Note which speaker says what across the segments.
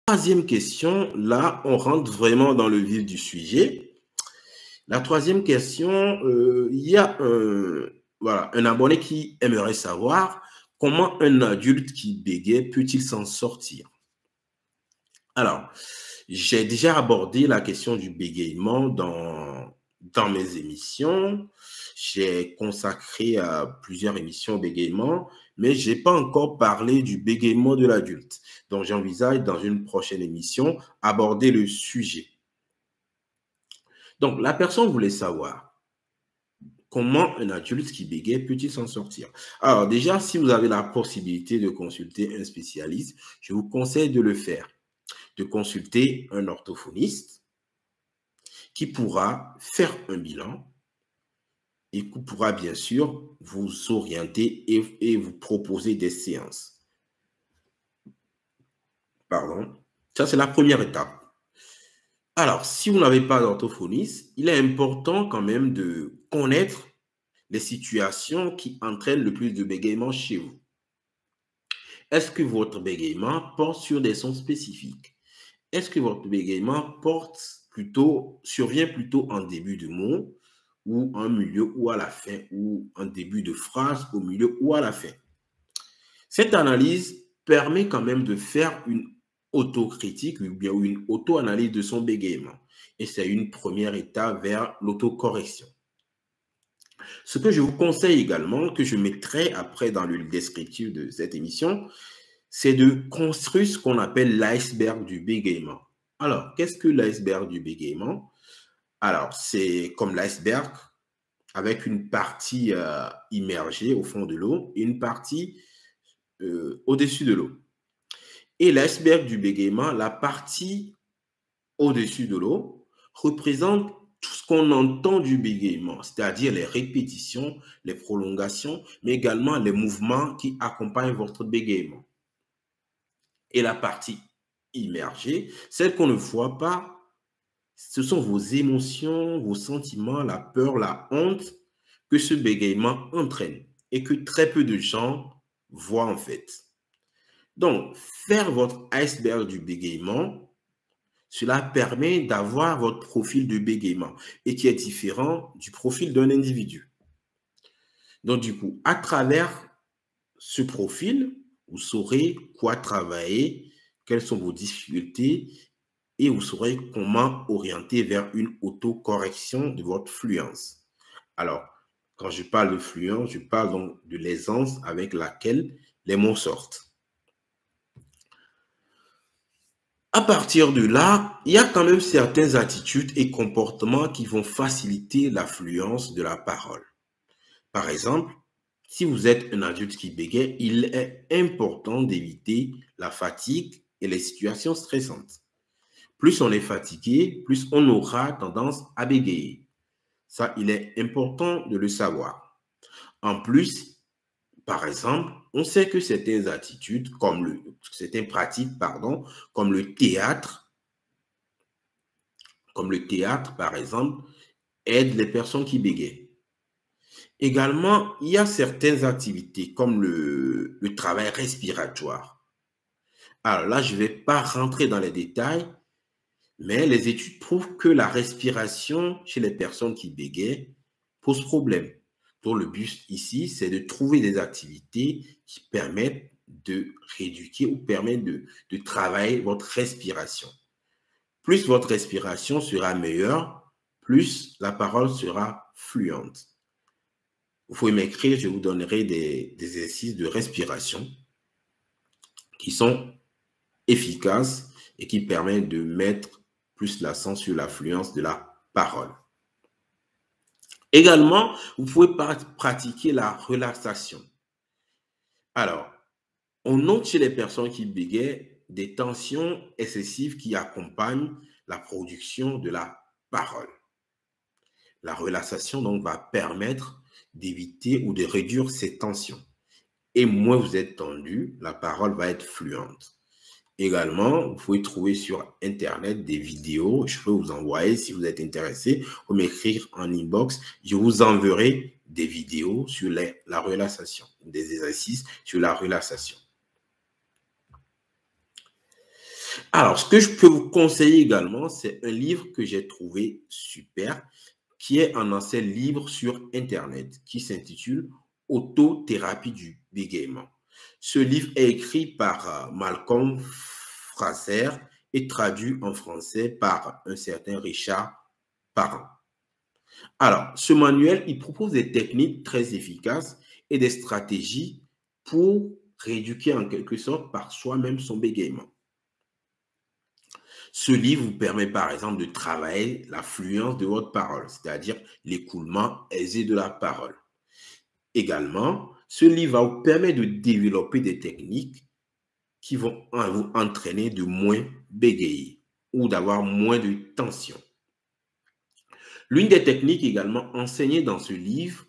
Speaker 1: Troisième question, là, on rentre vraiment dans le vif du sujet. La troisième question, il y a un abonné qui aimerait savoir comment un adulte qui bégaye peut-il s'en sortir? Alors, j'ai déjà abordé la question du bégaiement dans mes émissions. J'ai consacré plusieurs émissions au bégaiement, mais je n'ai pas encore parlé du bégaiement de l'adulte. Donc, j'envisage dans une prochaine émission aborder le sujet. Donc, la personne voulait savoir comment un adulte qui bégaye peut-il s'en sortir. Alors, déjà, si vous avez la possibilité de consulter un spécialiste, je vous conseille de le faire, de consulter un orthophoniste qui pourra faire un bilan et qui pourra bien sûr vous orienter et vous proposer des séances. Pardon. Ça, c'est la première étape. Alors, si vous n'avez pas d'orthophoniste, il est important quand même de connaître les situations qui entraînent le plus de bégaiement chez vous. Est-ce que votre bégaiement porte sur des sons spécifiques? Est-ce que votre bégaiement survient plutôt en début de mot ou en milieu ou à la fin, ou en début de phrase, au milieu ou à la fin? Cette analyse permet quand même de faire une autocritique ou bien une auto-analyse de son bégaiement. Et c'est une première étape vers l'autocorrection. Ce que je vous conseille également, que je mettrai après dans le descriptif de cette émission, c'est de construire ce qu'on appelle l'iceberg du bégaiement. Alors, qu'est-ce que l'iceberg du bégaiement? Alors, c'est comme l'iceberg avec une partie immergée au fond de l'eau et une partie au-dessus de l'eau. Et l'iceberg du bégaiement, la partie au-dessus de l'eau, représente tout ce qu'on entend du bégaiement, c'est-à-dire les répétitions, les prolongations, mais également les mouvements qui accompagnent votre bégaiement. Et la partie immergée, celle qu'on ne voit pas, ce sont vos émotions, vos sentiments, la peur, la honte que ce bégaiement entraîne et que très peu de gens voient en fait. Donc, faire votre iceberg du bégaiement, cela permet d'avoir votre profil de bégaiement et qui est différent du profil d'un individu. Donc, du coup, à travers ce profil, vous saurez quoi travailler, quelles sont vos difficultés et vous saurez comment orienter vers une autocorrection de votre fluence. Alors, quand je parle de fluence, je parle donc de l'aisance avec laquelle les mots sortent. À partir de là, il y a quand même certaines attitudes et comportements qui vont faciliter la fluence de la parole. Par exemple, si vous êtes un adulte qui bégaye, il est important d'éviter la fatigue et les situations stressantes. Plus on est fatigué, plus on aura tendance à bégayer. Ça, il est important de le savoir. En plus, par exemple, on sait que certaines attitudes, certaines pratiques, comme le théâtre, par exemple, aident les personnes qui bégayent. Également, il y a certaines activités comme le travail respiratoire. Alors là, je ne vais pas rentrer dans les détails, mais les études prouvent que la respiration chez les personnes qui bégayent pose problème. Donc, le but ici, c'est de trouver des activités qui permettent de rééduquer ou permettent de travailler votre respiration. Plus votre respiration sera meilleure, plus la parole sera fluente. Vous pouvez m'écrire, je vous donnerai des exercices de respiration qui sont efficaces et qui permettent de mettre plus l'accent sur la fluence de la parole. Également, vous pouvez pratiquer la relaxation. Alors, on note chez les personnes qui bégayent des tensions excessives qui accompagnent la production de la parole. La relaxation, donc, va permettre d'éviter ou de réduire ces tensions. Et moins vous êtes tendu, la parole va être fluente. Également, vous pouvez trouver sur Internet des vidéos. Je peux vous envoyer, si vous êtes intéressé, ou m'écrire en inbox. Je vous enverrai des vidéos sur la relaxation, des exercices sur la relaxation. Alors, ce que je peux vous conseiller également, c'est un livre que j'ai trouvé super, qui est un essai libre sur Internet, qui s'intitule Autothérapie du bégaiement. Ce livre est écrit par Malcolm Fraser et traduit en français par un certain Richard Parent. Alors, ce manuel, il propose des techniques très efficaces et des stratégies pour rééduquer en quelque sorte par soi-même son bégaiement. Ce livre vous permet par exemple de travailler la fluence de votre parole, c'est-à-dire l'écoulement aisé de la parole. Également, ce livre va vous permettre de développer des techniques qui vont vous entraîner de moins bégayer ou d'avoir moins de tension. L'une des techniques également enseignées dans ce livre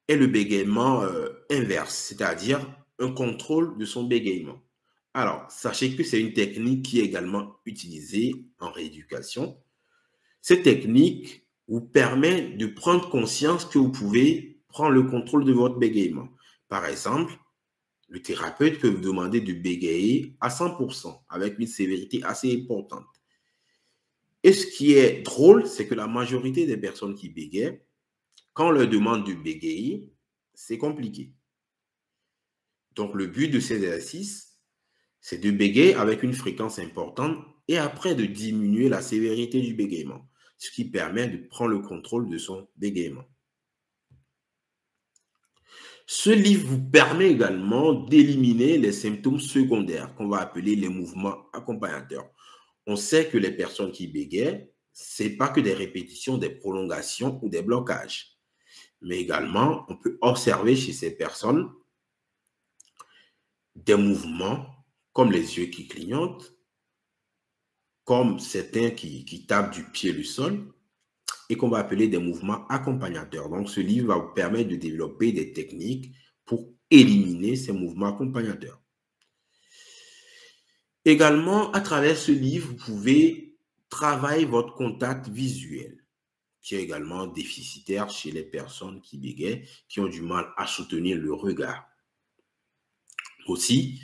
Speaker 1: est le bégaiement inverse, c'est-à-dire un contrôle de son bégaiement. Alors, sachez que c'est une technique qui est également utilisée en rééducation. Cette technique vous permet de prendre conscience que vous pouvez prendre le contrôle de votre bégaiement. Par exemple, le thérapeute peut vous demander de bégayer à 100% avec une sévérité assez importante. Et ce qui est drôle, c'est que la majorité des personnes qui bégayent, quand on leur demande de bégayer, c'est compliqué. Donc, le but de ces exercices, c'est de bégayer avec une fréquence importante et après de diminuer la sévérité du bégaiement, ce qui permet de prendre le contrôle de son bégaiement. Ce livre vous permet également d'éliminer les symptômes secondaires qu'on va appeler les mouvements accompagnateurs. On sait que les personnes qui bégayent, ce n'est pas que des répétitions, des prolongations ou des blocages. Mais également, on peut observer chez ces personnes des mouvements comme les yeux qui clignotent, comme certains qui tapent du pied le sol et qu'on va appeler des mouvements accompagnateurs. Donc, ce livre va vous permettre de développer des techniques pour éliminer ces mouvements accompagnateurs. Également, à travers ce livre, vous pouvez travailler votre contact visuel, qui est également déficitaire chez les personnes qui bégayent, qui ont du mal à soutenir le regard. Aussi,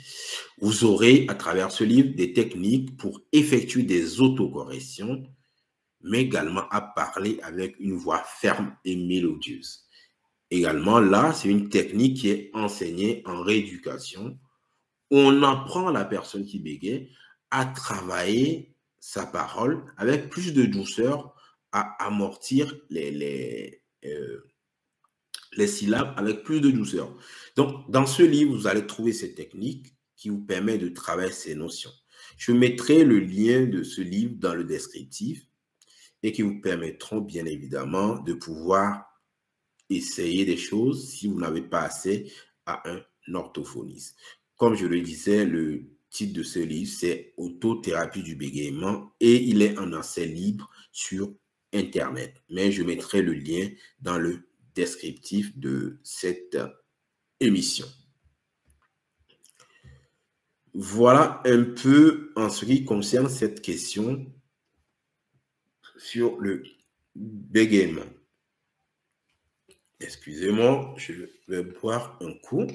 Speaker 1: vous aurez à travers ce livre des techniques pour effectuer des autocorrections, mais également à parler avec une voix ferme et mélodieuse. Également, là, c'est une technique qui est enseignée en rééducation, où on apprend à la personne qui bégaye à travailler sa parole avec plus de douceur, à amortir les syllabes avec plus de douceur. Donc, dans ce livre, vous allez trouver ces techniques qui vous permettent de travailler ces notions. Je mettrai le lien de ce livre dans le descriptif et qui vous permettront bien évidemment de pouvoir essayer des choses si vous n'avez pas accès à un orthophoniste. Comme je le disais, le titre de ce livre, c'est Autothérapie du bégaiement et il est en accès libre sur Internet. Mais je mettrai le lien dans le descriptif de cette émission. Voilà un peu en ce qui concerne cette question sur le bégaiement. Excusez-moi, je vais boire un coup.